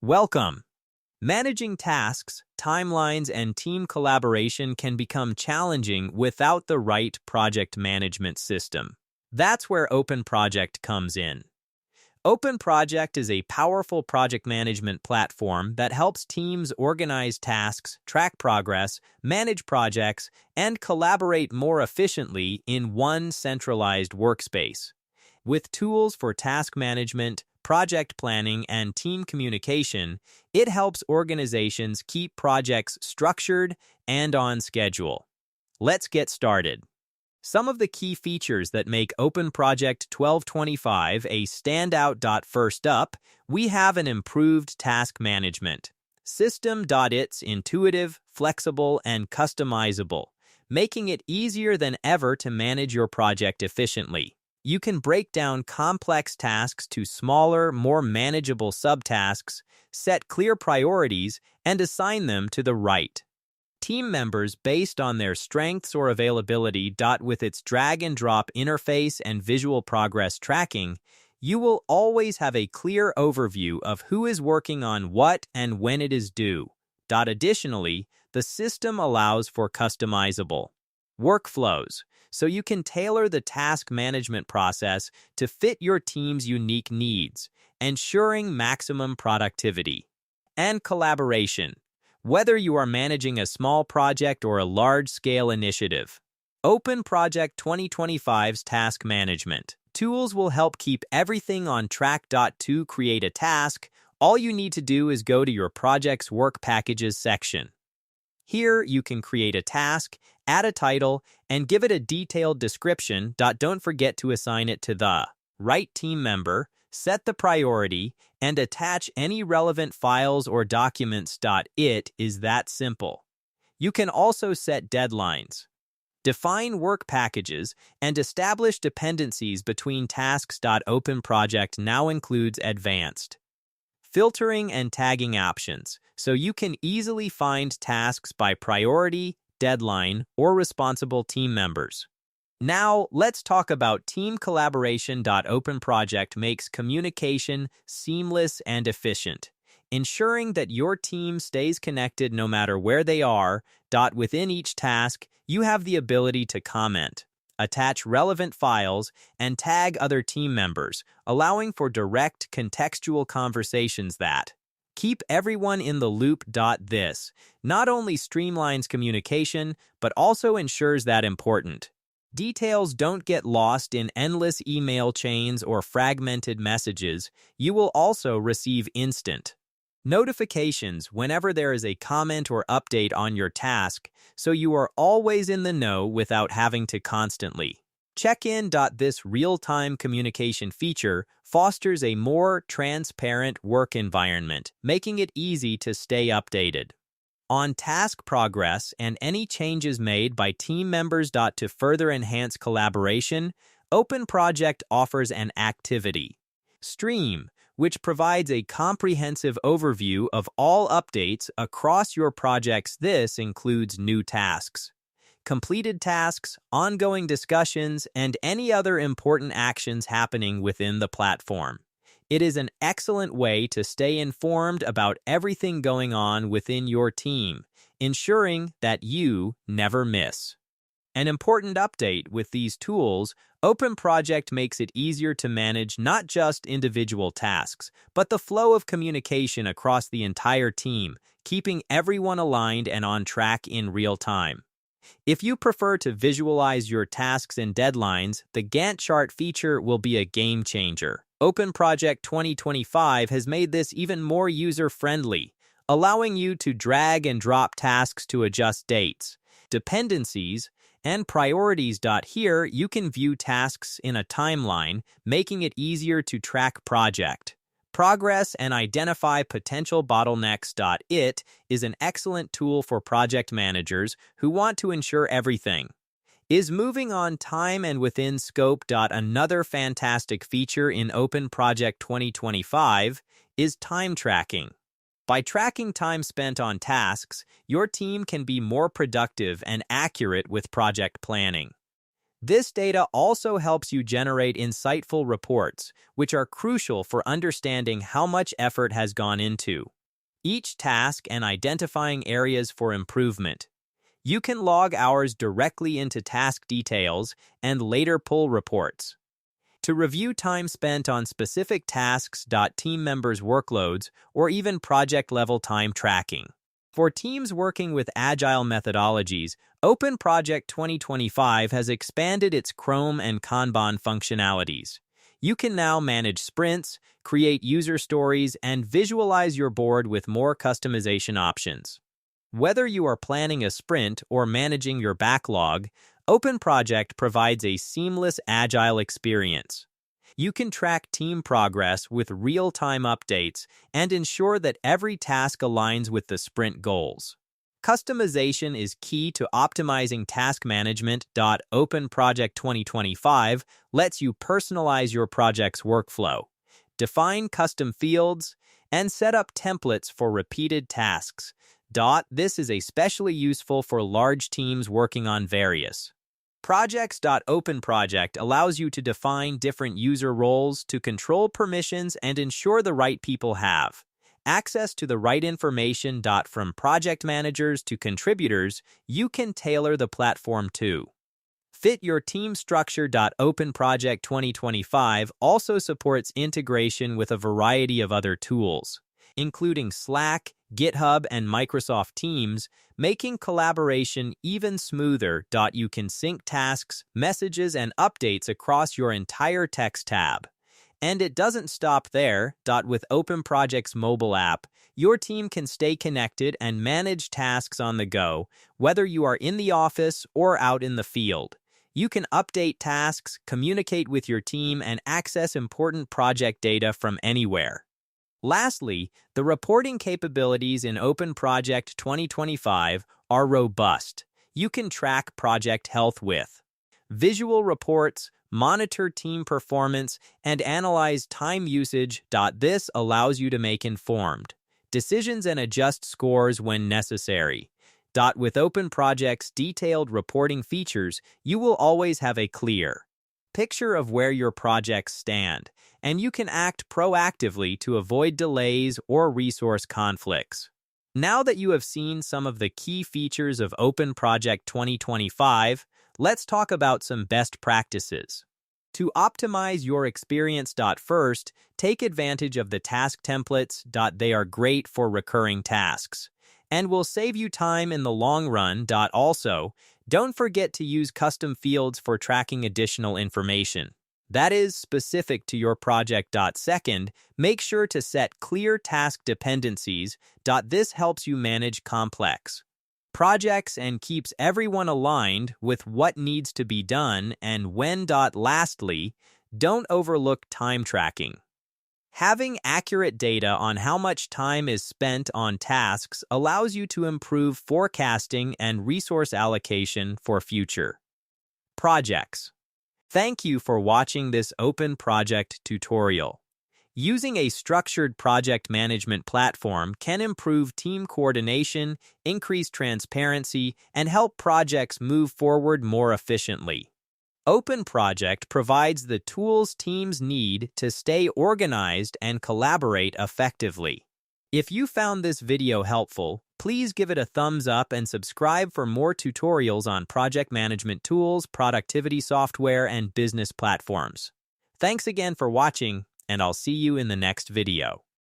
Welcome. Managing tasks, timelines, and team collaboration can become challenging without the right project management system. That's where OpenProject comes in. OpenProject is a powerful project management platform that helps teams organize tasks, track progress, manage projects, and collaborate more efficiently in one centralized workspace. With tools for task management, project planning, and team communication, it helps organizations keep projects structured and on schedule. Let's get started. Some of the key features that make OpenProject 1225 a standout. First up, we have an improved task management system. It's intuitive, flexible, and customizable, making it easier than ever to manage your project efficiently. You can break down complex tasks to smaller, more manageable subtasks, set clear priorities, and assign them to the right team members based on their strengths or availability. With its drag-and-drop interface and visual progress tracking, you will always have a clear overview of who is working on what and when it is due. Additionally, the system allows for customizable workflows, so you can tailor the task management process to fit your team's unique needs, ensuring maximum productivity and collaboration, whether you are managing a small project or a large-scale initiative. OpenProject 2025's task management tools will help keep everything on track. To create a task, all you need to do is go to your project's Work Packages section. Here, you can create a task, add a title, and give it a detailed description. Don't forget to assign it to the right team member, set the priority, and attach any relevant files or documents. It is that simple. You can also set deadlines, define work packages, and establish dependencies between tasks. OpenProject now includes advanced filtering and tagging options, so you can easily find tasks by priority, deadline, or responsible team members. Now, let's talk about team collaboration. OpenProject makes communication seamless and efficient, ensuring that your team stays connected no matter where they are. Within each task, you have the ability to comment, attach relevant files, and tag other team members, allowing for direct contextual conversations that keep everyone in the loop. This not only streamlines communication, but also ensures that important details don't get lost in endless email chains or fragmented messages. You will also receive instant notifications whenever there is a comment or update on your task, so you are always in the know without having to constantly check in. This real-time communication feature fosters a more transparent work environment, making it easy to stay updated on task progress and any changes made by team members. To further enhance collaboration, OpenProject offers an activity stream, which provides a comprehensive overview of all updates across your projects. This includes new tasks, completed tasks, ongoing discussions, and any other important actions happening within the platform. It is an excellent way to stay informed about everything going on within your team, ensuring that you never miss an important update. With these tools, OpenProject makes it easier to manage not just individual tasks, but the flow of communication across the entire team, keeping everyone aligned and on track in real time. If you prefer to visualize your tasks and deadlines, the Gantt chart feature will be a game changer. OpenProject 2025 has made this even more user-friendly, allowing you to drag and drop tasks to adjust dates, dependencies, and priorities. Here, you can view tasks in a timeline, making it easier to track project progress and identify potential bottlenecks. It is an excellent tool for project managers who want to ensure everything is moving on time and within scope. Another fantastic feature in OpenProject 2025 is time tracking. By tracking time spent on tasks, your team can be more productive and accurate with project planning. This data also helps you generate insightful reports, which are crucial for understanding how much effort has gone into each task and identifying areas for improvement. You can log hours directly into task details and later pull reports. To review time spent on specific tasks, team members' workloads, or even project-level time tracking. For teams working with agile methodologies, OpenProject 2025 has expanded its Chrome and Kanban functionalities. You can now manage sprints, create user stories, and visualize your board with more customization options. Whether you are planning a sprint or managing your backlog, OpenProject provides a seamless agile experience. You can track team progress with real-time updates and ensure that every task aligns with the sprint goals. Customization is key to optimizing task management. OpenProject 2025 lets you personalize your project's workflow, define custom fields, and set up templates for repeated tasks. This is especially useful for large teams working on various projects. OpenProject allows you to define different user roles to control permissions and ensure the right people have access to the right information. From project managers to contributors, you can tailor the platform to fit your team structure. OpenProject 2025 also supports integration with a variety of other tools, including Slack, GitHub, and Microsoft Teams, making collaboration even smoother. You can sync tasks, messages, and updates across your entire text tab. And it doesn't stop there. With OpenProject's mobile app, your team can stay connected and manage tasks on the go, whether you are in the office or out in the field. You can update tasks, communicate with your team, and access important project data from anywhere. Lastly, the reporting capabilities in OpenProject 2025 are robust. You can track project health with visual reports, monitor team performance, and analyze time usage. This allows you to make informed decisions and adjust scores when necessary. With OpenProject's detailed reporting features, you will always have a clear picture of where your projects stand, and you can act proactively to avoid delays or resource conflicts. Now that you have seen some of the key features of OpenProject 2025, let's talk about some best practices. To optimize your experience. First, take advantage of the task templates. They are great for recurring tasks and will save you time in the long run. Also, don't forget to use custom fields for tracking additional information that is specific to your project. Second, make sure to set clear task dependencies. This helps you manage complex projects and keeps everyone aligned with what needs to be done and when. Lastly, don't overlook time tracking. Having accurate data on how much time is spent on tasks allows you to improve forecasting and resource allocation for future projects. Thank you for watching this OpenProject tutorial. Using a structured project management platform can improve team coordination, increase transparency, and help projects move forward more efficiently. OpenProject provides the tools teams need to stay organized and collaborate effectively. If you found this video helpful, please give it a thumbs up and subscribe for more tutorials on project management tools, productivity software, and business platforms. Thanks again for watching, and I'll see you in the next video.